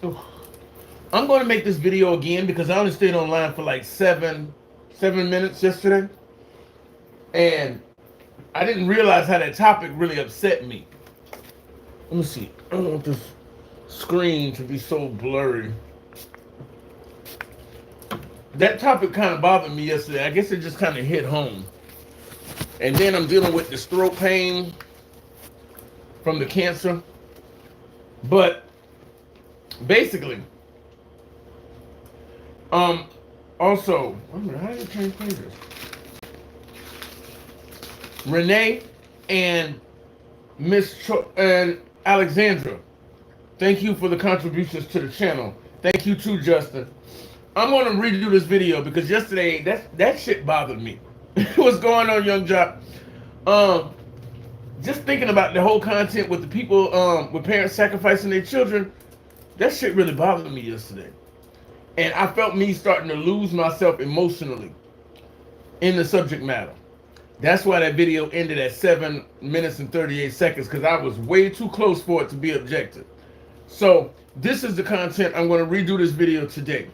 I'm going to make this video again because I only stayed online for like seven minutes yesterday, and I didn't realize how that topic really upset me. Let me see. I don't want this screen to be so blurry. That topic kind of bothered me yesterday. I guess it just kind of hit home. And then I'm dealing with this throat pain from the cancer. But basically, also, how did it change pages? Renee and and Alexandra, thank you for the contributions to the channel. Thank you too, Justin. I'm going to redo this video because yesterday that shit bothered me. What's going on, Young Jock? Just thinking about the whole content with the people, with parents sacrificing their children, that shit really bothered me yesterday. And I felt me starting to lose myself emotionally in the subject matter. That's why that video ended at 7 minutes and 38 seconds, because I was way too close for it to be objective. So this is the content. I'm going to redo this video today.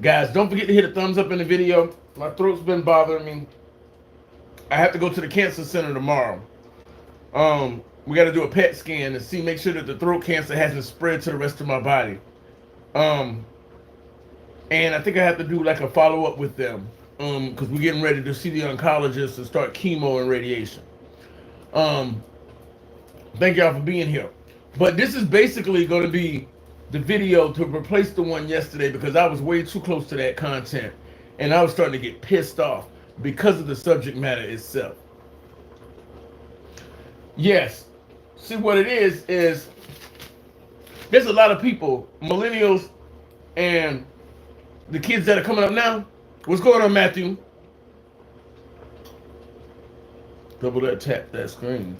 Guys, don't forget to hit a thumbs up in the video. My throat's been bothering me. I have to go to the cancer center tomorrow. We got to do a PET scan to see, make sure that the throat cancer hasn't spread to the rest of my body. And I think I have to do like a follow-up with them, because we're getting ready to see the oncologist and start chemo and radiation. Thank y'all for being here. But this is basically going to be the video to replace the one yesterday, because I was way too close to that content and I was starting to get pissed off because of the subject matter itself. Yes, see what it is there's a lot of people, millennials and the kids that are coming up now. What's going on, Matthew? Double that, tap that screen.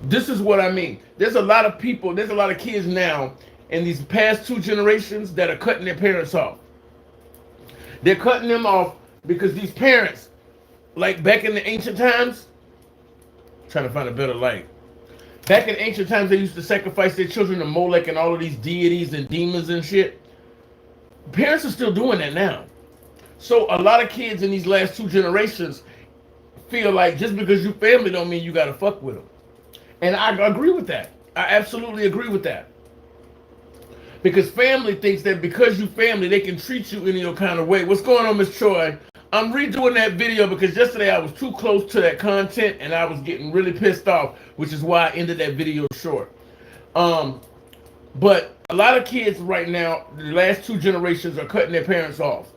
This is what I mean. There's a lot of people, there's a lot of kids now in these past 2 generations that are cutting their parents off. They're cutting them off because these parents, like back in the ancient times, trying to find a better light. Back in ancient times, they used to sacrifice their children to Molech and all of these deities and demons and shit. Parents are still doing that now. So a lot of kids in these last 2 generations feel like just because you family don't mean you gotta fuck with them. And I agree with that. I absolutely agree with that. Because family thinks that because you family, they can treat you any kind of way. What's going on, Miss Troy? I'm redoing that video because yesterday I was too close to that content and I was getting really pissed off, which is why I ended that video short. But a lot of kids right now, the last 2 generations, are cutting their parents off.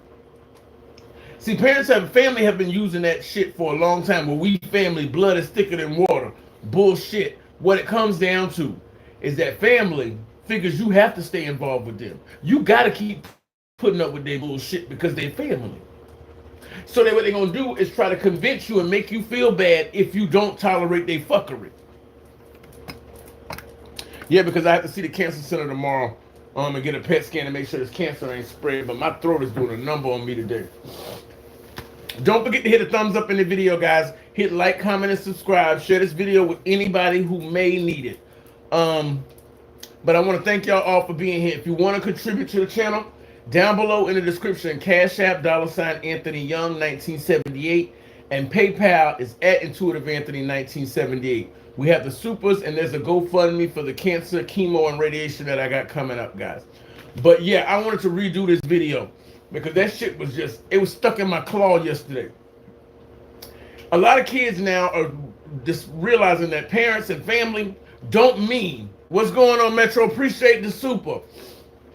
See, family have been using that shit for a long time. Well, we family, blood is thicker than water. Bullshit. What it comes down to is that family figures you have to stay involved with them. You got to keep putting up with their bullshit because they're family. So what they're going to do is try to convince you and make you feel bad if you don't tolerate their fuckery. Yeah, because I have to see the cancer center tomorrow and get a PET scan to make sure this cancer ain't spread. But my throat is doing a number on me today. Don't forget to hit a thumbs up in the video, guys. Hit like, comment, and subscribe. Share this video with anybody who may need it. But I want to thank y'all all for being here. If you want to contribute to the channel, down below in the description, Cash App, $ Anthony Young 1978, and PayPal is at Intuitive Anthony 1978. We have the supers, and there's a GoFundMe for the cancer, chemo, and radiation that I got coming up, guys. But yeah, I wanted to redo this video because that shit was it was stuck in my claw yesterday. A lot of kids now are just realizing that parents and family don't mean. What's going on, Metro? Appreciate the super.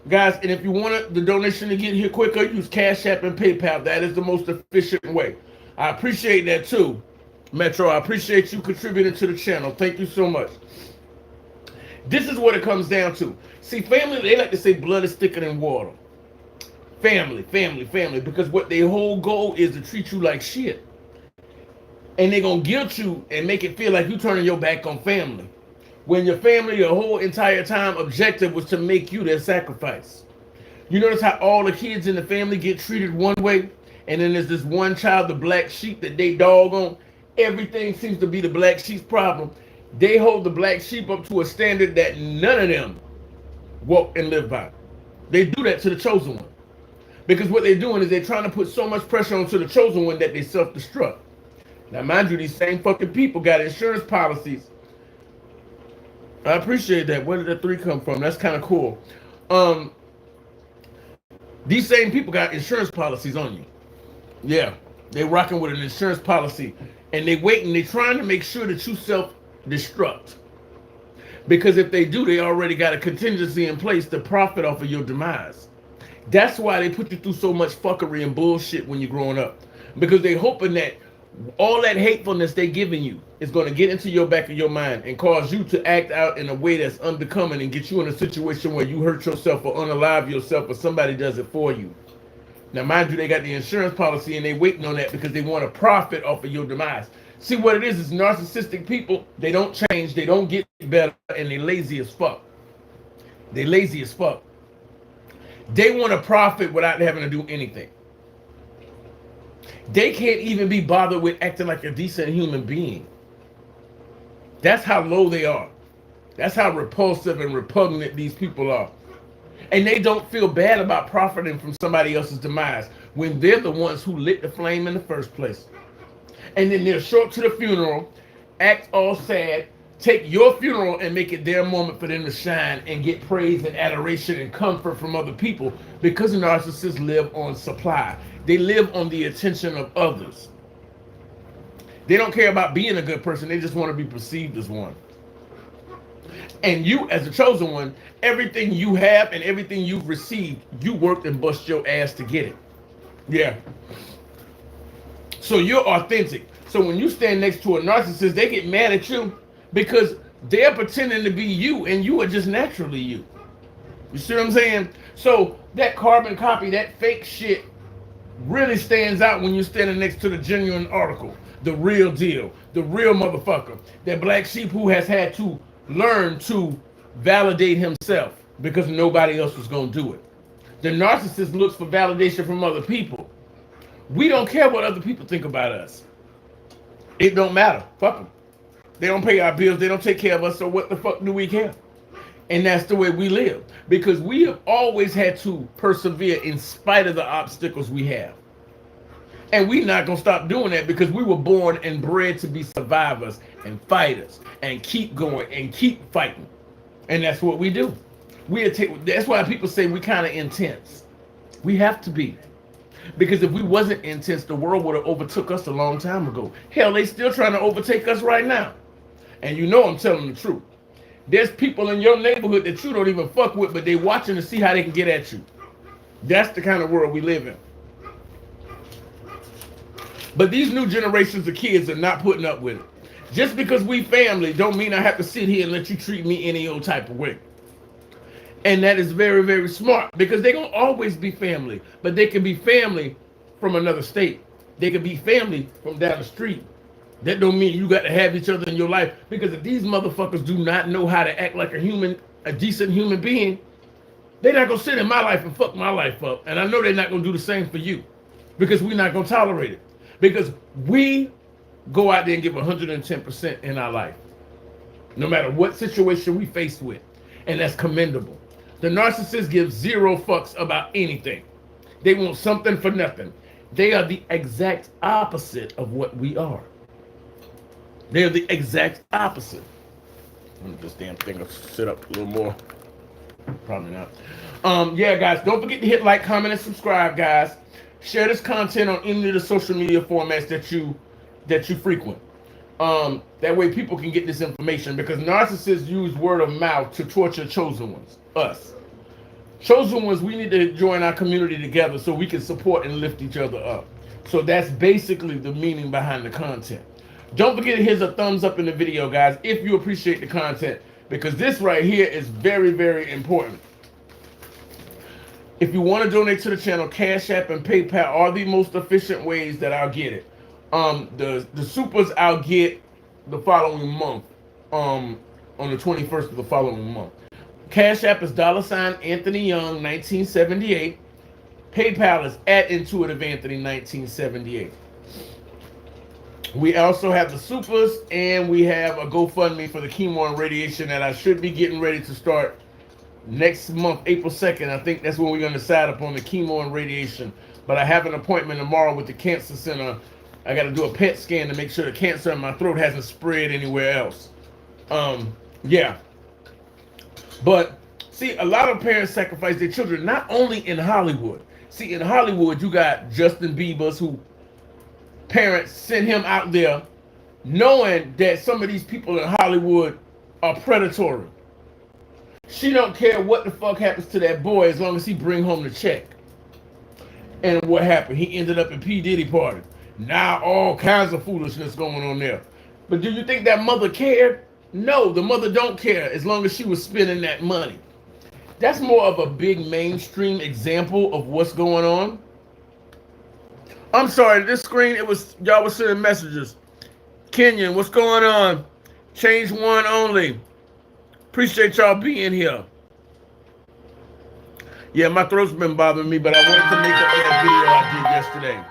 Guys, and if you want the donation to get here quicker, use Cash App and PayPal. That is the most efficient way. I appreciate that too, Metro. I appreciate you contributing to the channel. Thank you so much. This is what it comes down to. See, family, they like to say blood is thicker than water. Family, because what their whole goal is to treat you like shit. And they're going to guilt you and make it feel like you're turning your back on family. When your family, your whole entire time objective was to make you their sacrifice. You notice how all the kids in the family get treated one way, and then there's this one child, the black sheep, that they dog on. Everything seems to be the black sheep's problem. They hold the black sheep up to a standard that none of them walk and live by. They do that to the chosen one. Because what they're doing is they're trying to put so much pressure onto the chosen one that they self-destruct. Now, mind you, these same fucking people got insurance policies. I appreciate that. Where did the 3 come from? That's kind of cool. These same people got insurance policies on you. Yeah, they're rocking with an insurance policy. And they waiting, they're trying to make sure that you self-destruct. Because if they do, they already got a contingency in place to profit off of your demise. That's why they put you through so much fuckery and bullshit when you're growing up. Because they hoping that all that hatefulness they giving you is going to get into your back of your mind and cause you to act out in a way that's unbecoming and get you in a situation where you hurt yourself or unalive yourself or somebody does it for you. Now, mind you, they got the insurance policy and they waiting on that because they want to profit off of your demise. See, what it is narcissistic people, they don't change, they don't get better, and they lazy as fuck. They lazy as fuck. They want to profit without having to do anything. They can't even be bothered with acting like a decent human being. That's how low they are. That's how repulsive and repugnant these people are. And they don't feel bad about profiting from somebody else's demise when they're the ones who lit the flame in the first place. And then they'll show up to the funeral, act all sad, take your funeral and make it their moment for them to shine and get praise and adoration and comfort from other people, because narcissists live on supply. They live on the attention of others. They don't care about being a good person. They just want to be perceived as one. And you, as a chosen one, everything you have and everything you've received, you worked and bust your ass to get it. Yeah. So you're authentic. So when you stand next to a narcissist, they get mad at you because they're pretending to be you and you are just naturally you. You see what I'm saying? So that carbon copy, that fake shit really stands out when you're standing next to the genuine article, the real deal, the real motherfucker, that black sheep who has had to learn to validate himself because nobody else was going to do it. The narcissist looks for validation from other people. We don't care what other people think about us. It don't matter. Fuck them. They don't pay our bills. They don't take care of us. So what the fuck do we care? And that's the way we live, because we have always had to persevere in spite of the obstacles we have. And we're not going to stop doing that because we were born and bred to be survivors and fighters and keep going and keep fighting. And that's what we do. That's why people say we kind of intense. We have to be. Because if we wasn't intense, the world would have overtook us a long time ago. Hell, they still trying to overtake us right now. And you know I'm telling the truth. There's people in your neighborhood that you don't even fuck with, but they watching to see how they can get at you. That's the kind of world we live in. But these new generations of kids are not putting up with it. Just because we family don't mean I have to sit here and let you treat me any old type of way. And that is very, very smart, because they're going to always be family. But they can be family from another state. They can be family from down the street. That don't mean you got to have each other in your life. Because if these motherfuckers do not know how to act like a decent human being, they're not going to sit in my life and fuck my life up. And I know they're not going to do the same for you, because we're not going to tolerate it. Because we go out there and give 110% in our life, no matter what situation we face with. And that's commendable. The narcissist gives zero fucks about anything. They want something for nothing. They are the exact opposite of what we are. They are the exact opposite. Let me this damn thing sit up a little more. Probably not. Yeah, guys, don't forget to hit like, comment, and subscribe, guys. Share this content on any of the social media formats that you frequent. That way people can get this information, because narcissists use word of mouth to torture chosen ones, us. Chosen ones, we need to join our community together so we can support and lift each other up. So that's basically the meaning behind the content. Don't forget to hit a thumbs up in the video, guys, if you appreciate the content, because this right here is very, very important. If you want to donate to the channel, Cash App and PayPal are the most efficient ways that I'll get it. The supers I'll get the following month, on the 21st of the following month. Cash App is $ Anthony Young 1978. PayPal is @IntuitiveAnthony 1978. We also have the supers, and we have a GoFundMe for the chemo and radiation that I should be getting ready to start next month, April 2nd. I think that's when we're going to decide upon the chemo and radiation. But I have an appointment tomorrow with the cancer center. I got to do a PET scan to make sure the cancer in my throat hasn't spread anywhere else. Yeah. But see, a lot of parents sacrifice their children, not only in Hollywood. See, in Hollywood, you got Justin Bieber's who parents send him out there knowing that some of these people in Hollywood are predatory. She don't care what the fuck happens to that boy as long as he bring home the check. And what happened? He ended up in P. Diddy party. Now all kinds of foolishness going on there. But do you think that mother cared? No, the mother don't care as long as she was spending that money. That's more of a big mainstream example of what's going on. I'm sorry, this screen, it was, y'all was sending messages. Kenyon, what's going on? Change one only. Appreciate y'all being here. Yeah, my throat's been bothering me, but I wanted to make up for that video I did yesterday.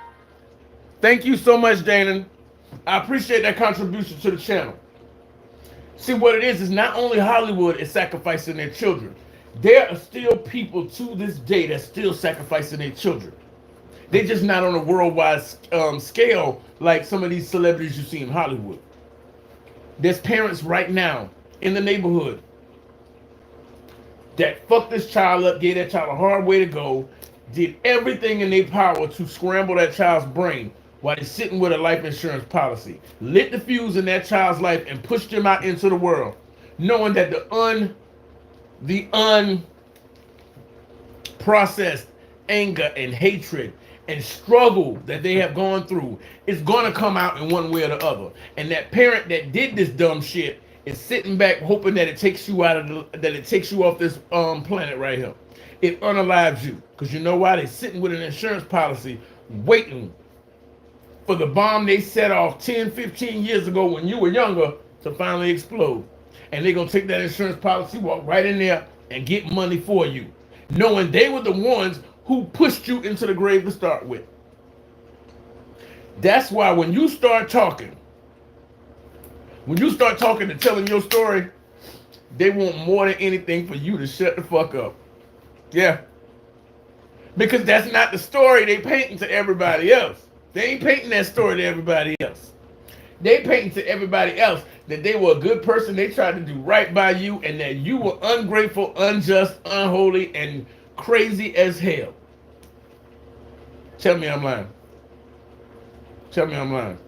Thank you so much, Dana. I appreciate that contribution to the channel. See, what it is not only Hollywood is sacrificing their children. There are still people to this day that's still sacrificing their children. They're just not on a worldwide scale like some of these celebrities you see in Hollywood. There's parents right now in the neighborhood that fucked this child up, gave that child a hard way to go, did everything in their power to scramble that child's brain while they're sitting with a life insurance policy, lit the fuse in that child's life and pushed them out into the world, knowing that the unprocessed anger and hatred and struggle that they have gone through is going to come out in one way or the other. And that parent that did this dumb shit is sitting back hoping that it takes you out of that it takes you off this planet right here. It unalives you. Because you know why? They're sitting with an insurance policy waiting for the bomb they set off 10, 15 years ago when you were younger to finally explode. And they're going to take that insurance policy, walk right in there and get money for you, knowing they were the ones who pushed you into the grave to start with. That's why when you start talking and telling your story, they want more than anything for you to shut the fuck up. Yeah. Because that's not the story they painting to everybody else. They ain't painting that story to everybody else. They painting to everybody else that they were a good person, they tried to do right by you, and that you were ungrateful, unjust, unholy, and crazy as hell. Tell me I'm lying. Tell me I'm lying.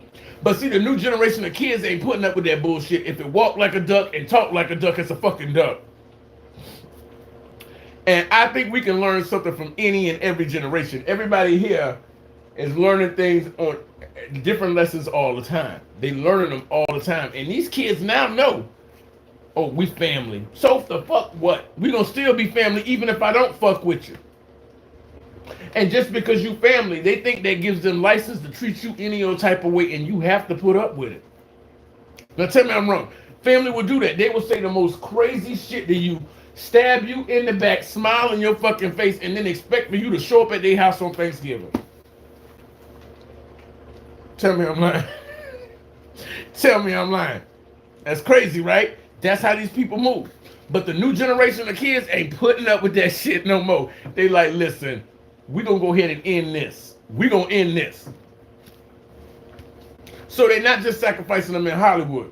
But see, the new generation of kids ain't putting up with that bullshit. If it walk like a duck and talk like a duck, it's a fucking duck. And I think we can learn something from any and every generation. Everybody here is learning things on different lessons all the time. They learning them all the time. And these kids now know, oh, we family. So the fuck what? We gonna still be family even if I don't fuck with you. And just because you family, they think that gives them license to treat you any old type of way, and you have to put up with it. Now tell me I'm wrong. Family will do that. They will say the most crazy shit to you, stab you in the back, smile in your fucking face, and then expect for you to show up at their house on Thanksgiving. Tell me I'm lying. Tell me I'm lying. That's crazy, right? That's how these people move. But the new generation of kids ain't putting up with that shit no more. They like, listen, we're going to go ahead and end this. We're going to end this. So they're not just sacrificing them in Hollywood.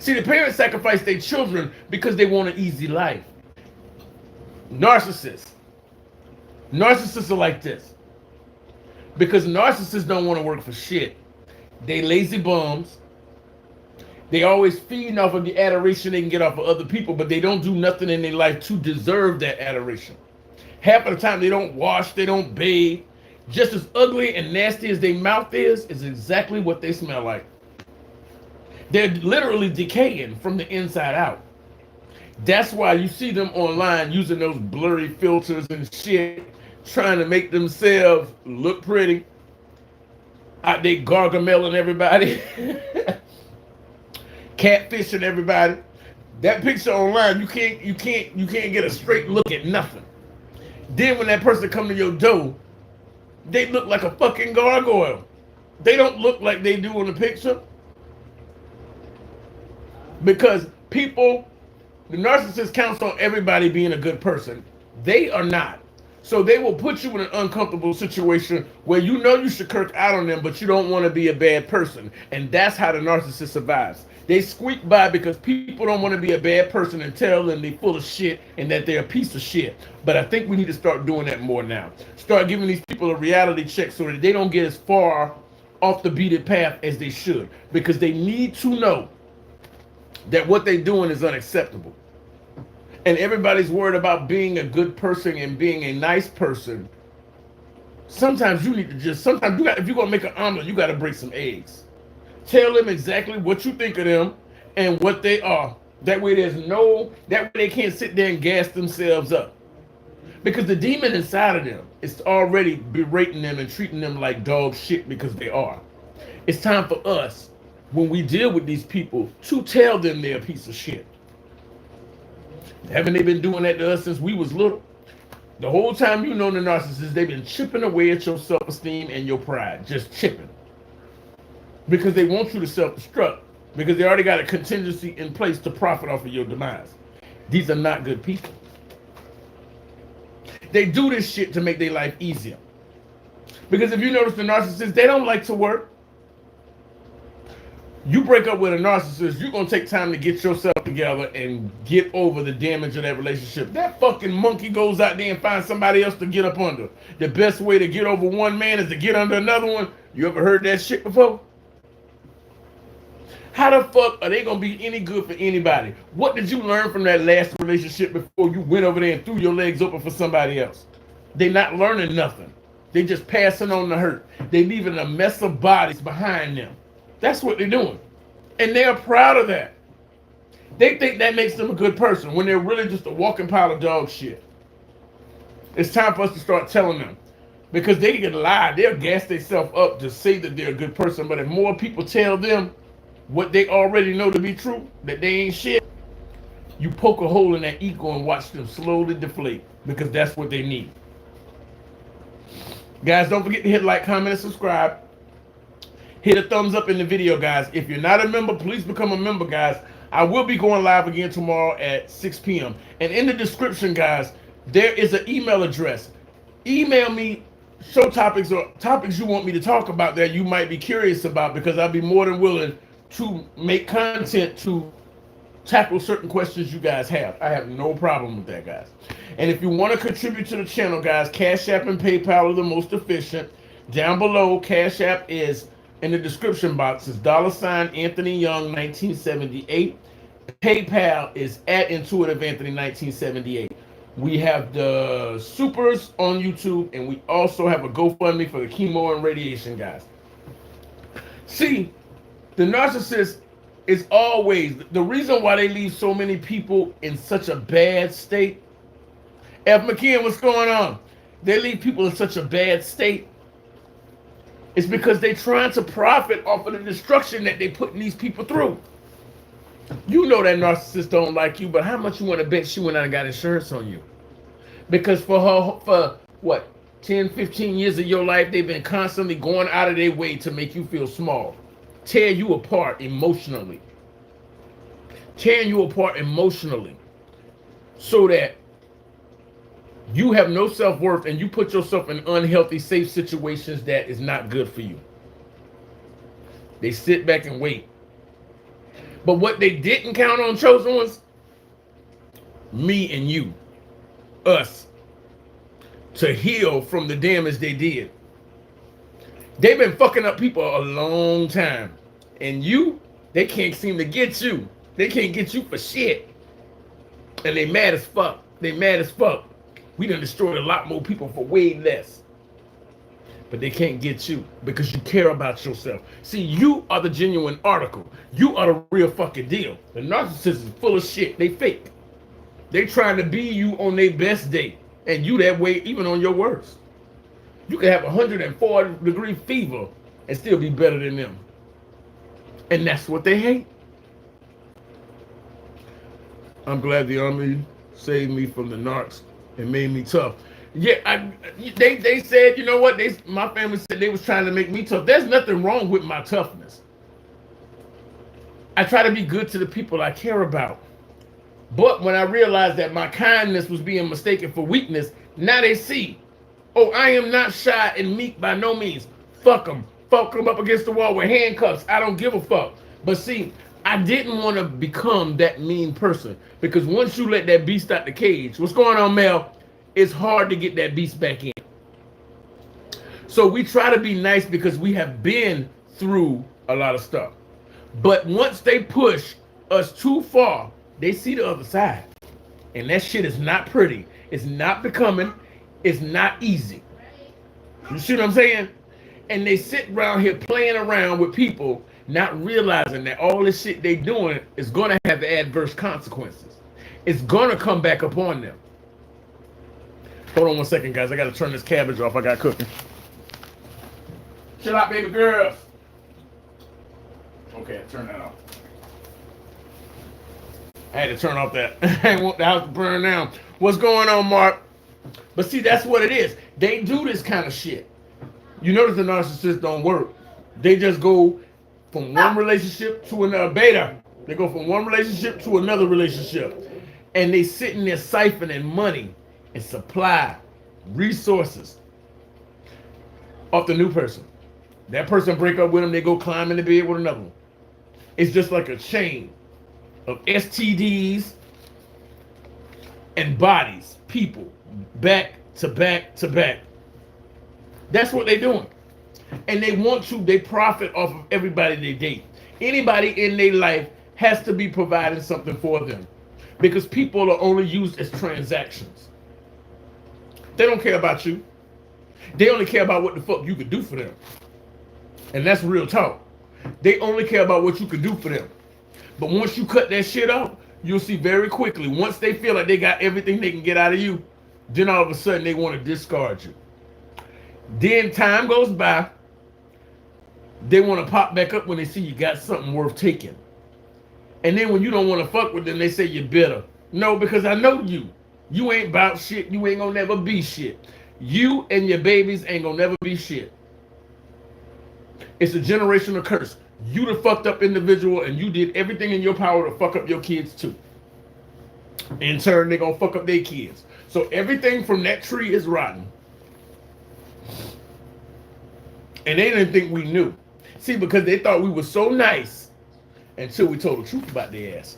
See, the parents sacrifice their children because they want an easy life. Narcissists. Narcissists are like this. Because narcissists don't want to work for shit. They lazy bums. They always feeding off of the adoration they can get off of other people, but they don't do nothing in their life to deserve that adoration. Half of the time they don't wash, they don't bathe. Just as ugly and nasty as their mouth is exactly what they smell like. They're literally decaying from the inside out. That's why you see them online using those blurry filters and shit, trying to make themselves look pretty. Out there gargameling everybody. Catfishing everybody. That picture online, you can't get a straight look at nothing. Then when that person come to your door, they look like a fucking gargoyle. They don't look like they do in the picture. Because people The narcissist counts on everybody being a good person. They are not. So they will put you in an uncomfortable situation where you know you should kirk out on them, but you don't want to be a bad person. And that's how the narcissist survives. They squeak by because people don't want to be a bad person and tell them they're full of shit and that they're a piece of shit. But I think we need to start doing that more now. Start giving these people a reality check so that they don't get as far off the beaten path as they should. Because they need to know that what they're doing is unacceptable. And everybody's worried about being a good person and being a nice person. Sometimes you need to just, sometimes you got, if you're gonna make an omelet, you got to break some eggs. Tell them exactly what you think of them and what they are. That way that way they can't sit there and gas themselves up. Because the demon inside of them is already berating them and treating them like dog shit because they are. It's time for us, when we deal with these people, to tell them they're a piece of shit. Haven't they been doing that to us since we was little? The whole time you know the narcissist, they've been chipping away at your self-esteem and your pride. Just chipping. Because they want you to self-destruct. Because they already got a contingency in place to profit off of your demise. These are not good people. They do this shit to make their life easier. Because if you notice the narcissists, they don't like to work. You break up with a narcissist, you're going to take time to get yourself together and get over the damage of that relationship. That fucking monkey goes out there and finds somebody else to get up under. The best way to get over one man is to get under another one. You ever heard that shit before? How the fuck are they going to be any good for anybody? What did you learn from that last relationship before you went over there and threw your legs open for somebody else? They're not learning nothing. They just passing on the hurt. They leaving a mess of bodies behind them. That's what they're doing. And they're proud of that. They think that makes them a good person when they're really just a walking pile of dog shit. It's time for us to start telling them. Because they can lie. They'll gas themselves up to say that they're a good person. But if more people tell them what they already know to be true, that they ain't shit, you poke a hole in that ego and watch them slowly deflate. Because that's what they need. Guys, don't forget to hit like, comment, and subscribe. Hit a thumbs up in the video, guys. If you're not a member, please become a member, guys. I will be going live again tomorrow at 6 p.m. And in the description, guys, there is an email address. Email me show topics or topics you want me to talk about that you might be curious about, because I'll be more than willing to make content to tackle certain questions you guys have. I have no problem with that, guys. And if you want to contribute to the channel, guys, Cash App and PayPal are the most efficient. Down below, Cash App is in the description box, is $ Anthony Young 1978. PayPal is at Intuitive Anthony 1978. We have the supers on YouTube, and we also have a GoFundMe for the chemo and radiation, guys. See, the narcissist is always the reason why they leave so many people in such a bad state. F. McKeon, what's going on? They leave people in such a bad state. It's because they're trying to profit off of the destruction that they putting these people through. You know that narcissist don't like you, but how much you want to bet she went out and got insurance on you? Because for what, 10, 15 years of your life, they've been constantly going out of their way to make you feel small. Tear you apart emotionally. Tearing you apart emotionally. So that you have no self-worth and you put yourself in unhealthy, safe situations that is not good for you. They sit back and wait. But what they didn't count on, chosen ones, me and you, us, to heal from the damage they did. They've been fucking up people a long time. And you, they can't seem to get you. They can't get you for shit. And they mad as fuck. They mad as fuck. We done destroyed a lot more people for way less. But they can't get you because you care about yourself. See, you are the genuine article. You are the real fucking deal. The narcissist is full of shit. They fake. They trying to be you on their best day. And you that way even on your worst. You can have 104-degree fever and still be better than them. And that's what they hate. I'm glad the army saved me from the narcs and made me tough. Yeah, they said, you know what? My family said they was trying to make me tough. There's nothing wrong with my toughness. I try to be good to the people I care about. But when I realized that my kindness was being mistaken for weakness, now they see, oh, I am not shy and meek by no means. Fuck them. Fuck them up against the wall with handcuffs. I don't give a fuck. But see, I didn't want to become that mean person, because once you let that beast out the cage, what's going on, Mel? It's hard to get that beast back in. So we try to be nice because we have been through a lot of stuff. But once they push us too far, they see the other side. And that shit is not pretty. It's not becoming. It's not easy. You see what I'm saying? And they sit around here playing around with people, not realizing that all this shit they doing is going to have adverse consequences. It's going to come back upon them. Hold on 1 second, guys. I got to turn this cabbage off. I got cooking. Chill out, baby girls. Okay, turn that off. I had to turn off that. I didn't want the house to burn down. What's going on, Mark? But see, that's what it is. They do this kind of shit. You notice the narcissists don't work. They just go from one relationship to another. Beta. They go from one relationship to another relationship. And they sitting there siphoning money and supply, resources off the new person. That person break up with them, they go climb in the bed with another one. It's just like a chain of STDs and bodies, people, back to back to back. That's what they're doing. And they profit off of everybody they date. Anybody in their life has to be providing something for them, because people are only used as transactions. They don't care about you. They only care about what the fuck you could do for them. And that's real talk. They only care about what you could do for them. But once you cut that shit off, you'll see very quickly, once they feel like they got everything they can get out of you, then all of a sudden they want to discard you. Then time goes by, they want to pop back up when they see you got something worth taking. And then when you don't want to fuck with them, they say you're bitter. No, because I know you. You ain't about shit. You ain't gonna never be shit. You and your babies ain't gonna never be shit. It's a generational curse. You the fucked up individual, and you did everything in your power to fuck up your kids too. In turn, they're gonna fuck up their kids. So everything from that tree is rotten. And they didn't think we knew. See, because they thought we were so nice until we told the truth about their ass.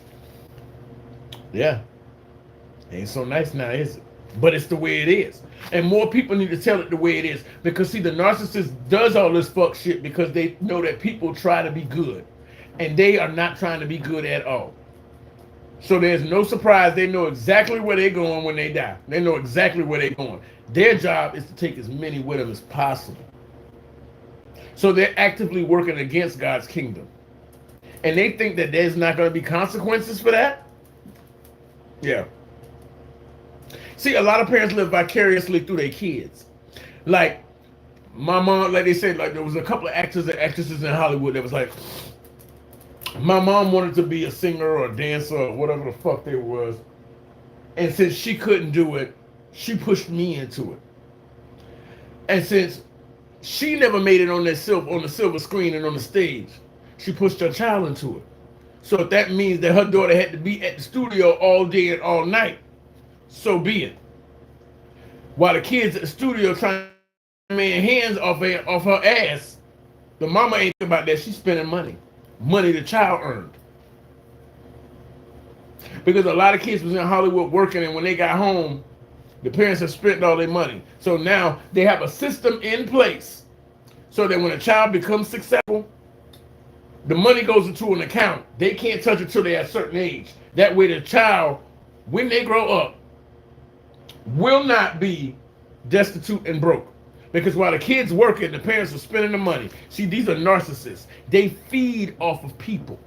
Yeah. Ain't so nice now, is it? But it's the way it is. And more people need to tell it the way it is. Because see, the narcissist does all this fuck shit because they know that people try to be good. And they are not trying to be good at all. So there's no surprise. They know exactly where they're going when they die. They know exactly where they're going. Their job is to take as many with them as possible. So they're actively working against God's kingdom. And they think that there's not going to be consequences for that? Yeah. See, a lot of parents live vicariously through their kids. Like, my mom, like they said, like there was a couple of actors and actresses in Hollywood that was like, my mom wanted to be a singer or a dancer or whatever the fuck they was. And since she couldn't do it, she pushed me into it. And since she never made it on the silver screen and on the stage, she pushed her child into it. So if that means that her daughter had to be at the studio all day and all night, so be it. While the kids at the studio trying to make hands off her ass, the mama ain't thinking about that. She's spending money the child earned. Because a lot of kids was in Hollywood working, and when they got home, the parents have spent all their money. So now they have a system in place so that when a child becomes successful, the money goes into an account. They can't touch it till they're at a certain age. That way the child, when they grow up, will not be destitute and broke. Because while the kids working, the parents are spending the money. See, these are narcissists. They feed off of people.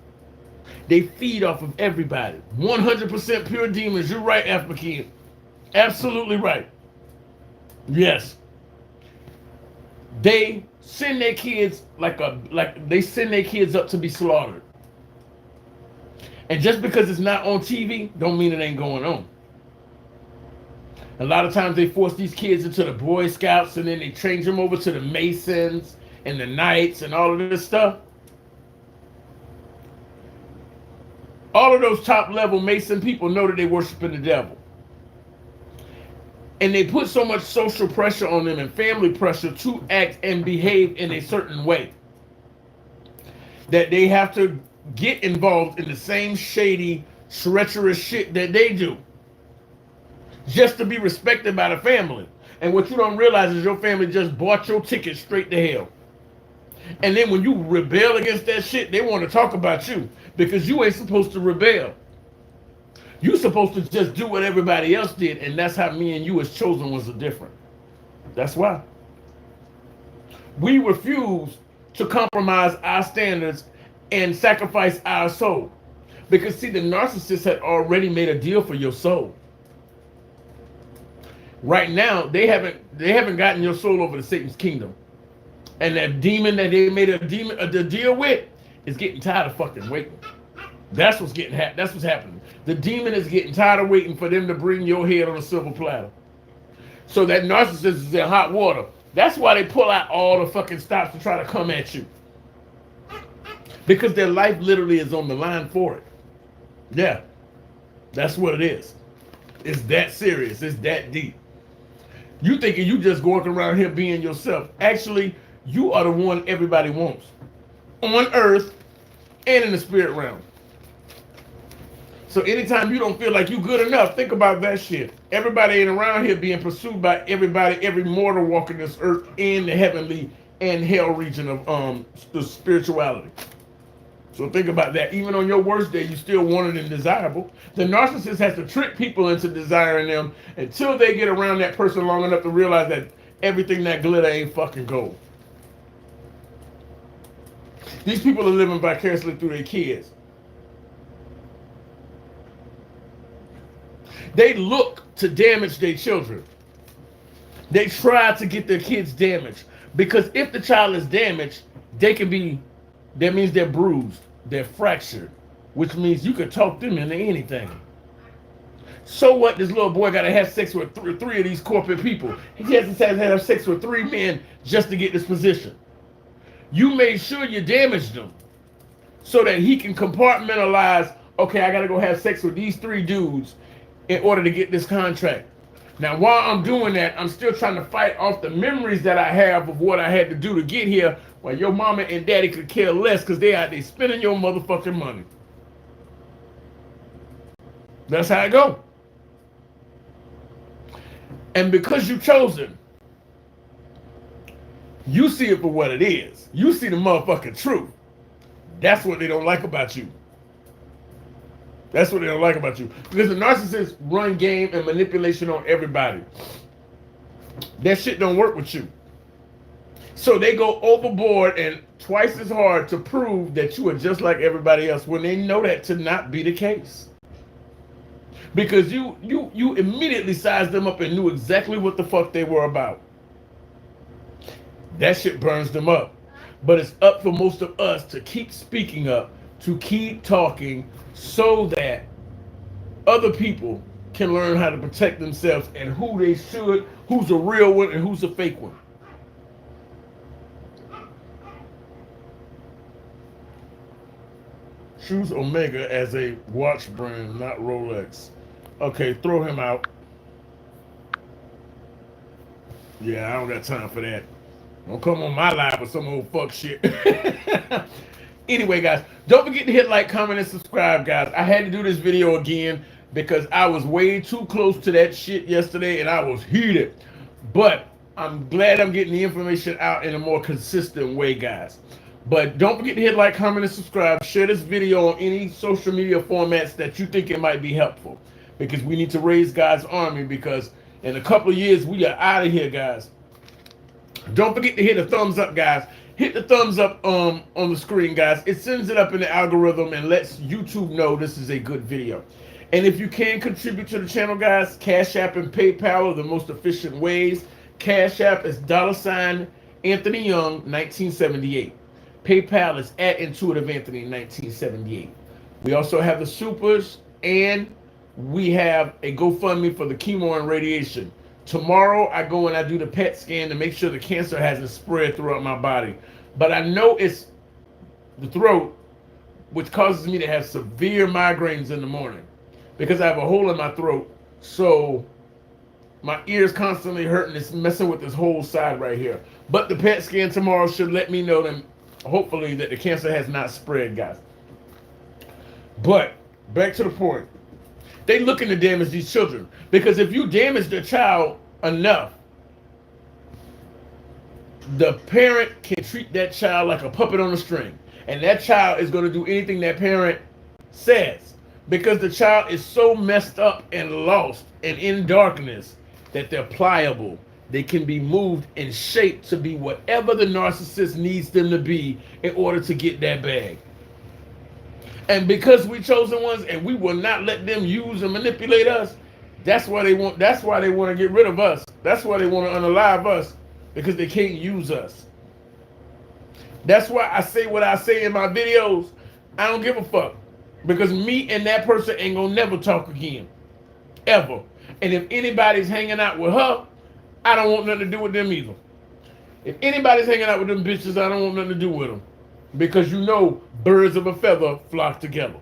They feed off of everybody. 100% pure demons. You're right, African. Absolutely right. Yes. They send their kids they send their kids up to be slaughtered. And just because it's not on TV, don't mean it ain't going on. A lot of times they force these kids into the Boy Scouts, and then they change them over to the Masons and the Knights and all of this stuff. All of those top level Mason people know that they worshiping the devil. And they put so much social pressure on them and family pressure to act and behave in a certain way that they have to get involved in the same shady, treacherous shit that they do just to be respected by the family. And what you don't realize is your family just bought your ticket straight to hell. And then when you rebel against that shit, they want to talk about you because you ain't supposed to rebel. You're supposed to just do what everybody else did, and that's how me and you as chosen ones are different. That's why. We refuse to compromise our standards and sacrifice our soul. Because see, the narcissist had already made a deal for your soul. Right now, they haven't gotten your soul over to Satan's kingdom. And that demon that they made the deal with is getting tired of fucking waiting. That's what's happening. The demon is getting tired of waiting for them to bring your head on a silver platter. So that narcissist is in hot water. That's why they pull out all the fucking stops to try to come at you. Because their life literally is on the line for it. Yeah, that's what it is. It's that serious. It's that deep. You thinking you just going around here being yourself. Actually, you are the one everybody wants. On earth and in the spirit realm. So anytime you don't feel like you good enough, think about that shit. Everybody ain't around here being pursued by everybody, every mortal walking this earth in the heavenly and hell region of the spirituality. So think about that. Even on your worst day, you still wanted and desirable. The narcissist has to trick people into desiring them until they get around that person long enough to realize that everything that glitter ain't fucking gold. These people are living vicariously through their kids. They look to damage their children. They try to get their kids damaged. Because if the child is damaged, that means they're bruised, they're fractured, which means you could talk them into anything. So what? This little boy got to have sex with three of these corporate people. He has to have sex with 3 men just to get this position. You made sure you damaged them so that he can compartmentalize, okay, I got to go have sex with these 3 dudes in order to get this contract. Now, while I'm doing that, I'm still trying to fight off the memories that I have of what I had to do to get here, while your mama and daddy could care less because they out there spending your motherfucking money. That's how it go. And because you chosen, you see it for what it is. You see the motherfucking truth. That's what they don't like about you. That's what they don't like about you. Because the narcissists run game and manipulation on everybody. That shit don't work with you. So they go overboard and twice as hard to prove that you are just like everybody else when they know that to not be the case. Because you immediately sized them up and knew exactly what the fuck they were about. That shit burns them up. But it's up for most of us to keep speaking up, to keep talking, so that other people can learn how to protect themselves and who they should, who's a real one and who's a fake one. Choose Omega as a watch brand, not Rolex. Okay, throw him out. Yeah, I don't got time for that. Don't come on my live with some old fuck shit. Anyway, guys, don't forget to hit like, comment, and subscribe, guys. I had to do this video again because I was way too close to that shit yesterday and I was heated. But I'm glad I'm getting the information out in a more consistent way, guys. But don't forget to hit like, comment, and subscribe. Share this video on any social media formats that you think it might be helpful. Because we need to raise God's army, because in a couple of years, we are out of here, guys. Don't forget to hit a thumbs up, guys. Hit the thumbs up on the screen, guys. It sends it up in the algorithm and lets YouTube know this is a good video. And if you can contribute to the channel, guys, Cash App and PayPal are the most efficient ways. Cash App is $ Anthony Young 1978. PayPal is at Intuitive Anthony 1978. We also have the supers, and we have a GoFundMe for the chemo and radiation. Tomorrow, I go and I do the PET scan to make sure the cancer hasn't spread throughout my body. But I know it's the throat, which causes me to have severe migraines in the morning because I have a hole in my throat. So my ear's constantly hurting. It's messing with this whole side right here. But the PET scan tomorrow should let me know that hopefully that the cancer has not spread, guys. But back to the point. They looking to damage these children because if you damage the child enough, the parent can treat that child like a puppet on a string. And that child is going to do anything that parent says because the child is so messed up and lost and in darkness that they're pliable. They can be moved and shaped to be whatever the narcissist needs them to be in order to get that bag. And because we chosen ones and we will not let them use and manipulate us, that's why they want to get rid of us. That's why they want to unalive us, because they can't use us. That's why I say what I say in my videos. I don't give a fuck. Because me and that person ain't gonna never talk again. Ever. And if anybody's hanging out with her, I don't want nothing to do with them either. If anybody's hanging out with them bitches, I don't want nothing to do with them. Because you know, birds of a feather flock together.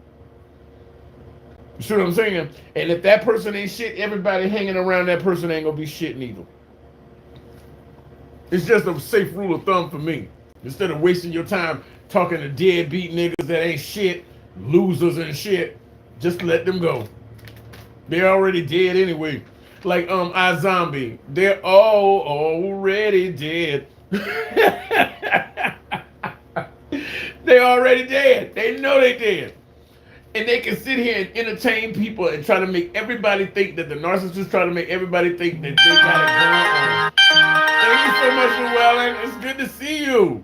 You see what I'm saying? And if that person ain't shit, everybody hanging around that person ain't gonna be shit neither. It's just a safe rule of thumb for me. Instead of wasting your time talking to deadbeat niggas that ain't shit, losers and shit, just let them go. They're already dead anyway. Like iZombie, they're all already dead. They're already dead. They know they dead. And they can sit here and entertain people and try to make everybody think that the narcissist try to make everybody think that they got it going on. Thank you so much, Llewellyn. It's good to see you.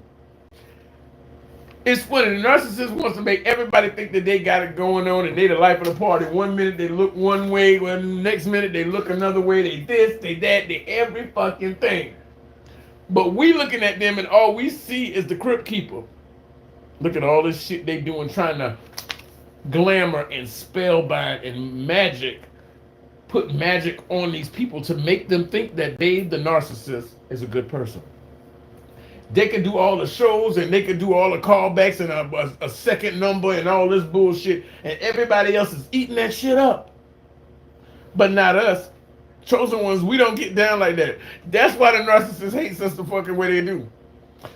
It's funny. The narcissist wants to make everybody think that they got it going on and they the life of the party. 1 minute they look one way, well, next minute they look another way. They this, they that, they every fucking thing. But we looking at them and all we see is the crypt keeper. Look at all this shit they doing, trying to glamour and spellbind and magic, put magic on these people to make them think that they, the narcissist, is a good person. They can do all the shows and they can do all the callbacks and a second number and all this bullshit, and everybody else is eating that shit up. But not us. Chosen ones, we don't get down like that. That's why the narcissist hates us the fucking way they do.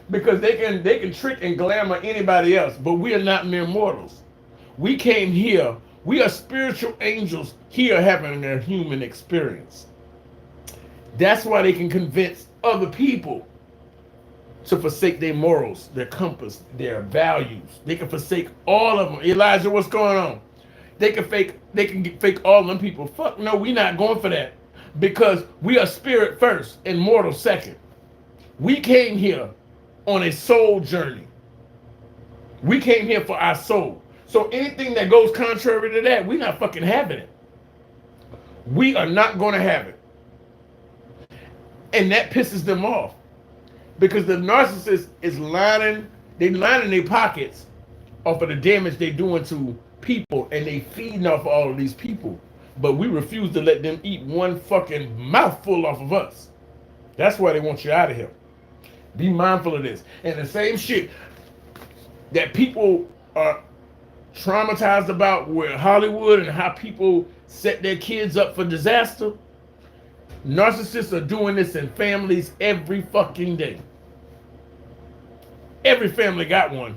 Because they can trick and glamour anybody else, but we are not mere mortals. We came here, we are spiritual angels here having a human experience. That's why they can convince other people to forsake their morals, their compass, their values. They can forsake all of them. Elijah, what's going on? They can fake all them people. Fuck no, we not going for that. Because we are spirit first and mortal second. We came here on a soul journey. We came here for our soul. So anything that goes contrary to that, we're not fucking having it. We are not going to have it. And that pisses them off. Because the narcissist is lining their pockets off of the damage they're doing to people, and they feeding off of all of these people. But we refuse to let them eat one fucking mouthful off of us. That's why they want you out of here. Be mindful of this. And the same shit that people are traumatized about with Hollywood and how people set their kids up for disaster, narcissists are doing this in families every fucking day. Every family got one.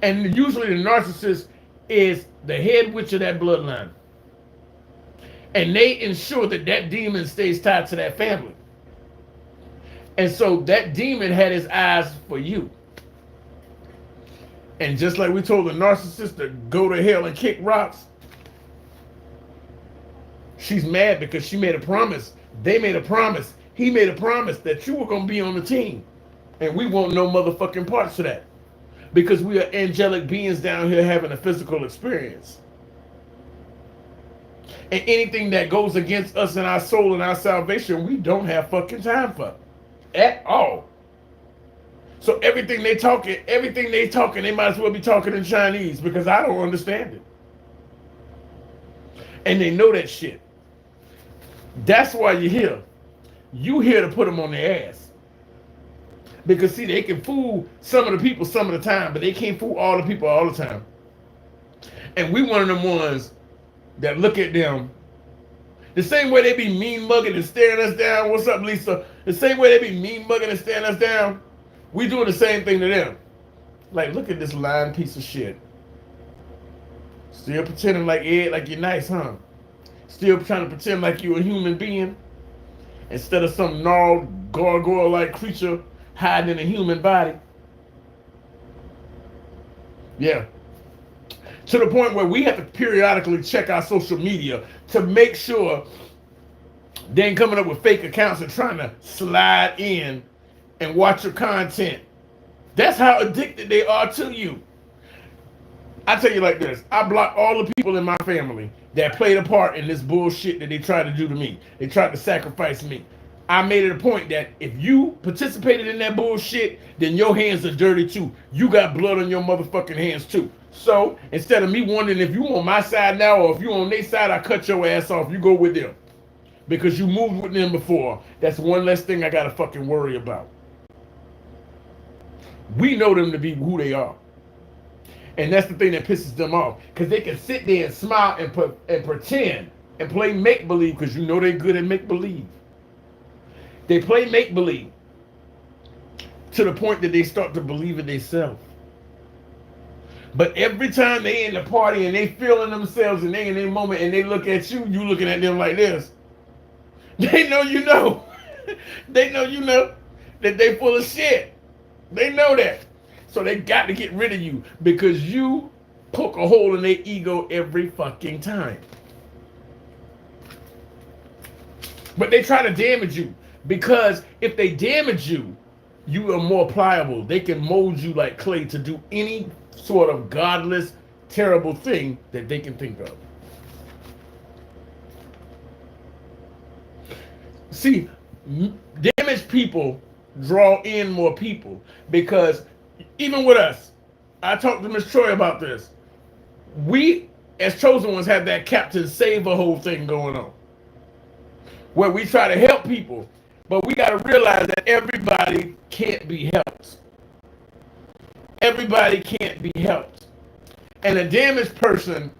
And usually the narcissist is the head witch of that bloodline. And they ensure that that demon stays tied to that family. And so that demon had his eyes for you. And just like we told the narcissist to go to hell and kick rocks, she's mad because she made a promise. They made a promise. He made a promise that you were going to be on the team. And we want no motherfucking parts of that. Because we are angelic beings down here having a physical experience. And anything that goes against us and our soul and our salvation, we don't have fucking time for. At all. So everything they talking, they might as well be talking in Chinese because I don't understand it. And they know that shit. That's why you're here. You here to put them on their ass. Because see, they can fool some of the people some of the time, but they can't fool all the people all the time. And we one of them ones that look at them the same way they be mean mugging and staring us down. What's up, Lisa? The same way they be mean mugging and staring us down, we doing the same thing to them. Like, look at this lying piece of shit. Still pretending like Ed, like you're nice, huh? Still trying to pretend like you're a human being instead of some gnarled gargoyle-like creature hiding in a human body. Yeah. To the point where we have to periodically check our social media to make sure they ain't coming up with fake accounts and trying to slide in and watch your content. That's how addicted they are to you. I tell you like this, I block all the people in my family that played a part in this bullshit that they tried to do to me. They tried to sacrifice me. I made it a point that if you participated in that bullshit, then your hands are dirty too. You got blood on your motherfucking hands too. So instead of me wondering if you on my side now or if you on their side, I cut your ass off. You go with them. Because you moved with them before. That's one less thing I gotta fucking worry about. We know them to be who they are. And that's the thing that pisses them off. Because they can sit there and smile and pretend and play make-believe because you know they're good at make-believe. They play make-believe to the point that they start to believe it themselves. But every time they in the party and they feeling themselves and they in their moment and they look at you, you looking at them like this. They know you know. They know you know that they full of shit. They know that. So they got to get rid of you because you poke a hole in their ego every fucking time. But they try to damage you because if they damage you, you are more pliable. They can mold you like clay to do any sort of godless, terrible thing that they can think of. See, damaged people draw in more people because even with us, I talked to Miss Troy about this. We, as chosen ones, have that Captain Save a whole thing going on where we try to help people, but we got to realize that everybody can't be helped. Everybody can't be helped. And a damaged person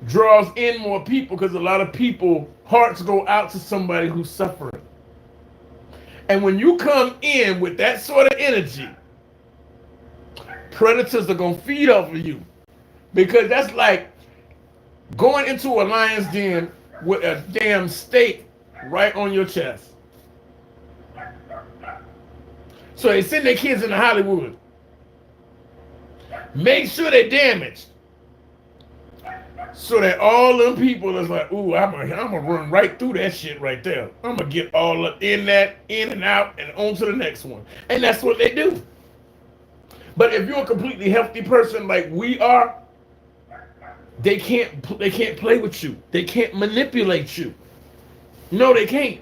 draws in more people because a lot of people, hearts go out to somebody who's suffering. And when you come in with that sort of energy, predators are going to feed off of you. Because that's like going into a lion's den with a damn steak right on your chest. So they send their kids into Hollywood. Make sure they're damaged. So that all them people is like, ooh, I'm gonna run right through that shit right there. I'm gonna get all up in that, in and out, and on to the next one. And that's what they do. But if you're a completely healthy person like we are, they can't play with you. They can't manipulate you. No, they can't.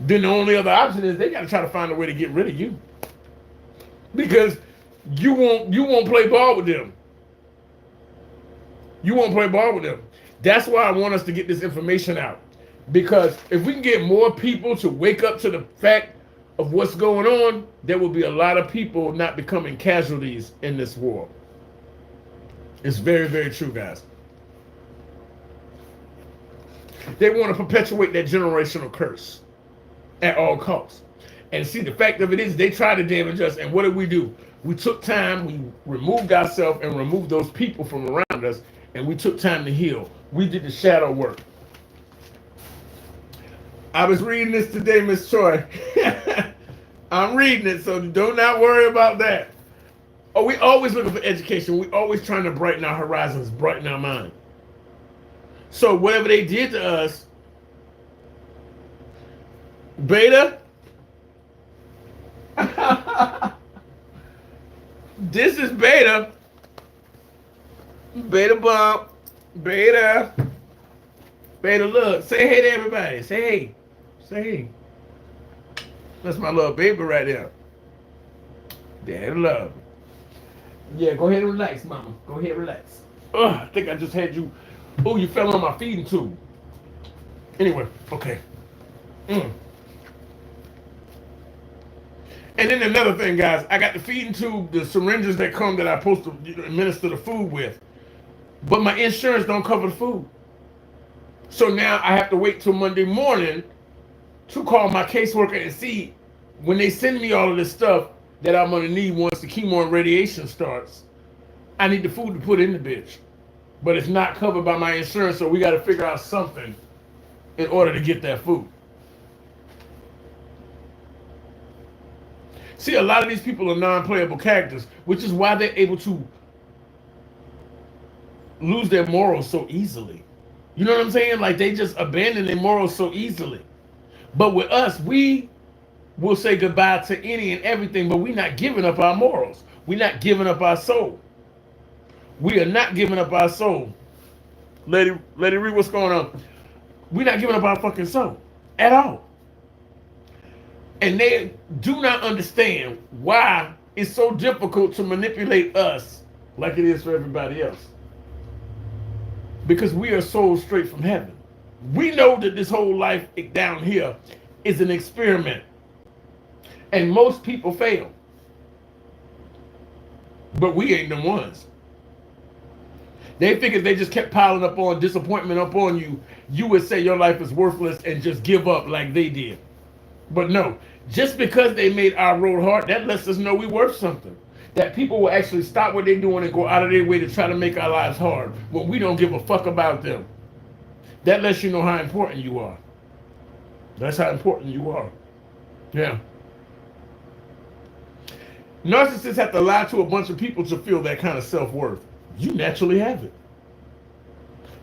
Then the only other option is they gotta try to find a way to get rid of you. Because you won't play ball with them. You won't play ball with them. That's why I want us to get this information out. Because if we can get more people to wake up to the fact of what's going on, there will be a lot of people not becoming casualties in this war. It's very, very true, guys. They want to perpetuate that generational curse at all costs. And see, the fact of it is they try to damage us. And what did we do? We took time, we removed ourselves and removed those people from around us. And we took time to heal. We did the shadow work. I was reading this today, Miss Troy. I'm reading it, so do not worry about that. Oh, we always looking for education. We always trying to brighten our horizons, brighten our mind. So whatever they did to us, Beta, this is Beta. Beta bump. Beta. Beta, look. Say hey to everybody. Say hey. Say hey. That's my little baby right there. Daddy love. Yeah, go ahead and relax, mama. Go ahead and relax. I think I just had you. Oh, you fell on my feeding tube. Anyway, okay. And then another thing, guys, I got the feeding tube, the syringes that come that I'm supposed to administer the food with. But my insurance don't cover the food. So now I have to wait till Monday morning to call my caseworker and see when they send me all of this stuff that I'm gonna need once the chemo and radiation starts. I need the food to put in the bitch. But it's not covered by my insurance, so we gotta figure out something in order to get that food. See, a lot of these people are non-playable characters, which is why they're able to lose their morals so easily. You know what I'm saying? Like, they just abandon their morals so easily. But with us, we will say goodbye to any and everything, but we're not giving up our morals. We're not giving up our soul. We are not giving up our soul. Lady, read what's going on. We're not giving up our fucking soul at all. And they do not understand why it's so difficult to manipulate us like it is for everybody else. Because we are souls straight from heaven. We know that this whole life down here is an experiment. And most people fail. But we ain't the ones. They figured they just kept piling up on disappointment up on you, you would say your life is worthless and just give up like they did. But no, just because they made our road hard, that lets us know we're worth something. That people will actually stop what they're doing and go out of their way to try to make our lives hard when we don't give a fuck about them. That lets you know how important you are. That's how important you are. Yeah. Narcissists have to lie to a bunch of people to feel that kind of self-worth. You naturally have it.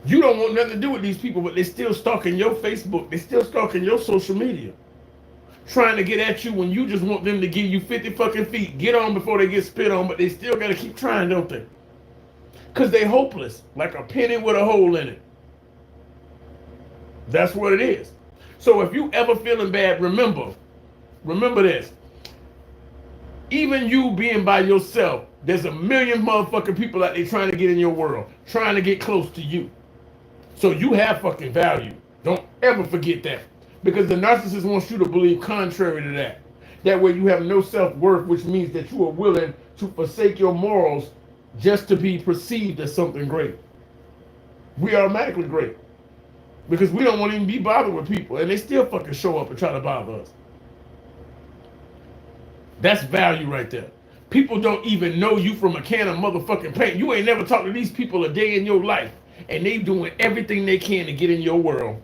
You don't want nothing to do with these people, but they're still stalking your Facebook. They're still stalking your social media. Trying to get at you when you just want them to give you 50 fucking feet. Get on before they get spit on, but they still got to keep trying, don't they? Because they hopeless, like a penny with a hole in it. That's what it is. So if you ever feeling bad, remember this. Even you being by yourself, there's a million motherfucking people out there trying to get in your world, trying to get close to you. So you have fucking value. Don't ever forget that. Because the narcissist wants you to believe contrary to that. That way you have no self-worth, which means that you are willing to forsake your morals just to be perceived as something great. We are automatically great. Because we don't want to even be bothered with people. And they still fucking show up and try to bother us. That's value right there. People don't even know you from a can of motherfucking paint. You ain't never talked to these people a day in your life. And they doing everything they can to get in your world.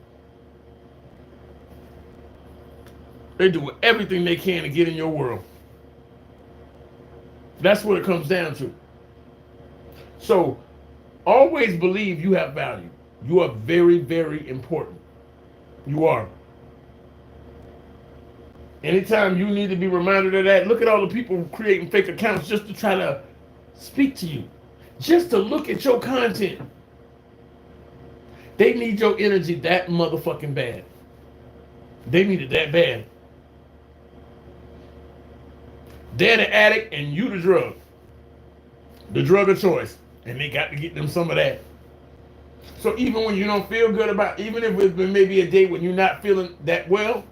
They're doing everything they can to get in your world. That's what it comes down to. So, always believe you have value. You are very, very important. You are. Anytime you need to be reminded of that, look at all the people creating fake accounts just to try to speak to you. Just to look at your content. They need your energy that motherfucking bad. They need it that bad. They're the addict and you the drug. The drug of choice. And they got to get them some of that. So even when you don't feel good about, even if it's been maybe a day when you're not feeling that well,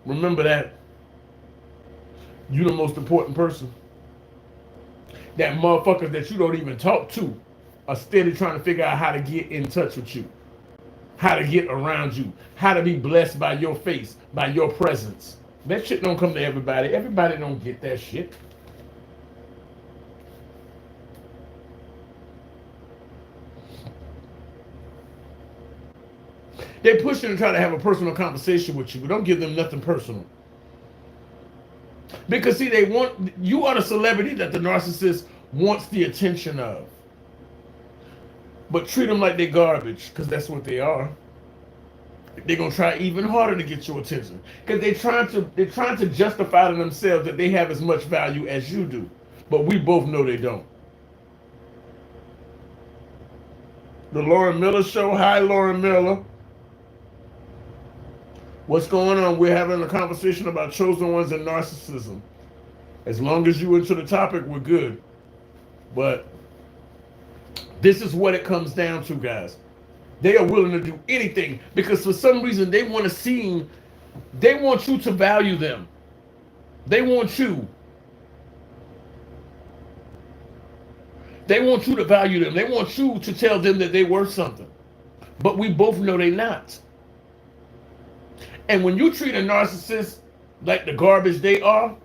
remember that you're the most important person. That motherfuckers that you don't even talk to are steady trying to figure out how to get in touch with you. How to get around you. How to be blessed by your face, by your presence. That shit don't come to everybody. Everybody don't get that shit. They push you to try to have a personal conversation with you, but don't give them nothing personal. Because see, you are the celebrity that the narcissist wants the attention of. But treat them like they're garbage, because that's what they are. They're gonna try even harder to get your attention. Because they're trying to justify to themselves that they have as much value as you do. But we both know they don't. The Lauren Miller Show. Hi, Lauren Miller. What's going on? We're having a conversation about chosen ones and narcissism. As long as you're into the topic, we're good. But this is what it comes down to, guys. They are willing to do anything because for some reason they want you to value them. They want you. They want you to value them. They want you to tell them that they're worth something. But we both know they're not. And when you treat a narcissist like the garbage they are,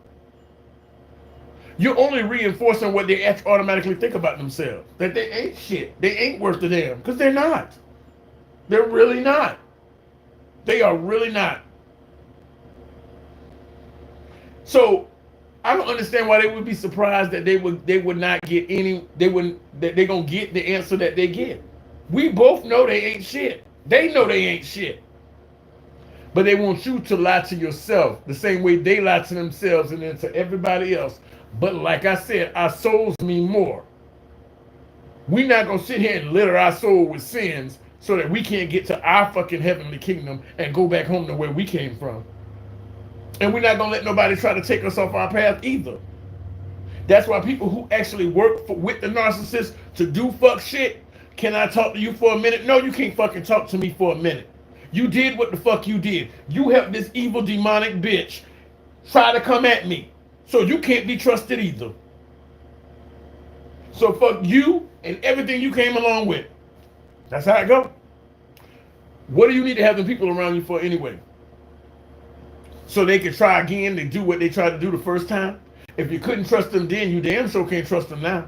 you're only reinforcing what they automatically think about themselves. That they ain't shit. They ain't worth a damn. Because they're not. They're really not. They are really not. So I don't understand why they would be surprised that they would not get any, that they're gonna get the answer that they get. We both know they ain't shit. They know they ain't shit. But they want you to lie to yourself the same way they lie to themselves and then to everybody else. But like I said, our souls mean more. We're not gonna sit here and litter our soul with sins so that we can't get to our fucking heavenly kingdom and go back home to where we came from. And we're not gonna let nobody try to take us off our path either. That's why people who actually work with the narcissist to do fuck shit, can I talk to you for a minute? No, you can't fucking talk to me for a minute. You did what the fuck you did. You helped this evil demonic bitch try to come at me. So you can't be trusted either. So fuck you and everything you came along with. That's how it go. What do you need to have the people around you for anyway? So they can try again to do what they tried to do the first time? If you couldn't trust them then, you damn sure can't trust them now.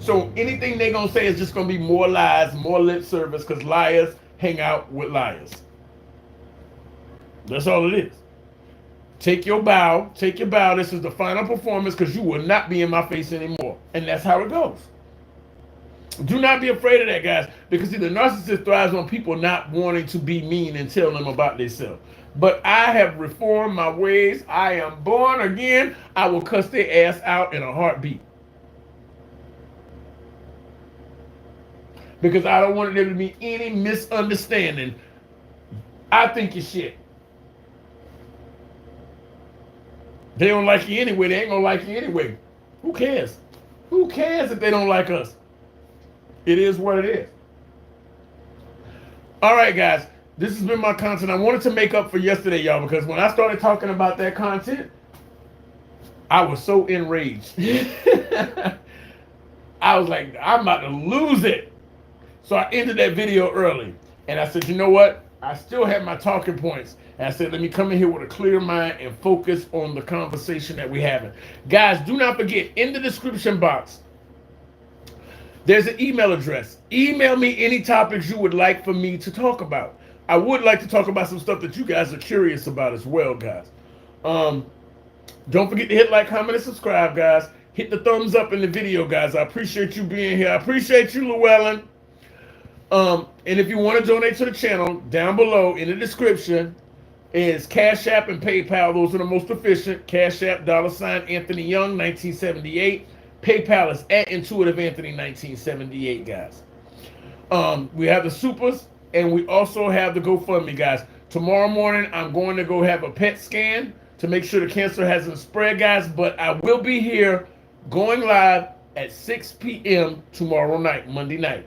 So anything they're going to say is just going to be more lies, more lip service, because liars hang out with liars. That's all it is. Take your bow. Take your bow. This is the final performance because you will not be in my face anymore. And that's how it goes. Do not be afraid of that, guys, because see, the narcissist thrives on people not wanting to be mean and tell them about themselves. But I have reformed my ways. I am born again. I will cuss their ass out in a heartbeat. Because I don't want there to be any misunderstanding. I think you're shit. They don't like you anyway. They ain't gonna like you anyway. Who cares? Who cares if they don't like us? It is what it is. All right, guys. This has been my content. I wanted to make up for yesterday, y'all, because when I started talking about that content, I was so enraged. I was like, I'm about to lose it. So I ended that video early. And I said, you know what? I still have my talking points. And I said, let me come in here with a clear mind and focus on the conversation that we're having. Guys, do not forget, in the description box, there's an email address. Email me any topics you would like for me to talk about. I would like to talk about some stuff that you guys are curious about as well, guys. Don't forget to hit like, comment, and subscribe, guys. Hit the thumbs up in the video, guys. I appreciate you being here. I appreciate you, Llewellyn. And if you want to donate to the channel, down below in the description is Cash App and PayPal. Those are the most efficient. Cash App, $ Anthony Young, 1978. PayPal is at Intuitive Anthony, 1978, guys. We have the supers, and we also have the GoFundMe, guys. Tomorrow morning, I'm going to go have a PET scan to make sure the cancer hasn't spread, guys. But I will be here going live at 6 p.m. tomorrow night, Monday night.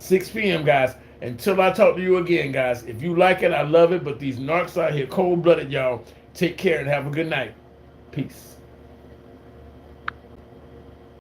6 p.m., guys. Until I talk to you again, guys. If you like it, I love it. But these narcs out here cold-blooded, y'all. Take care and have a good night. Peace.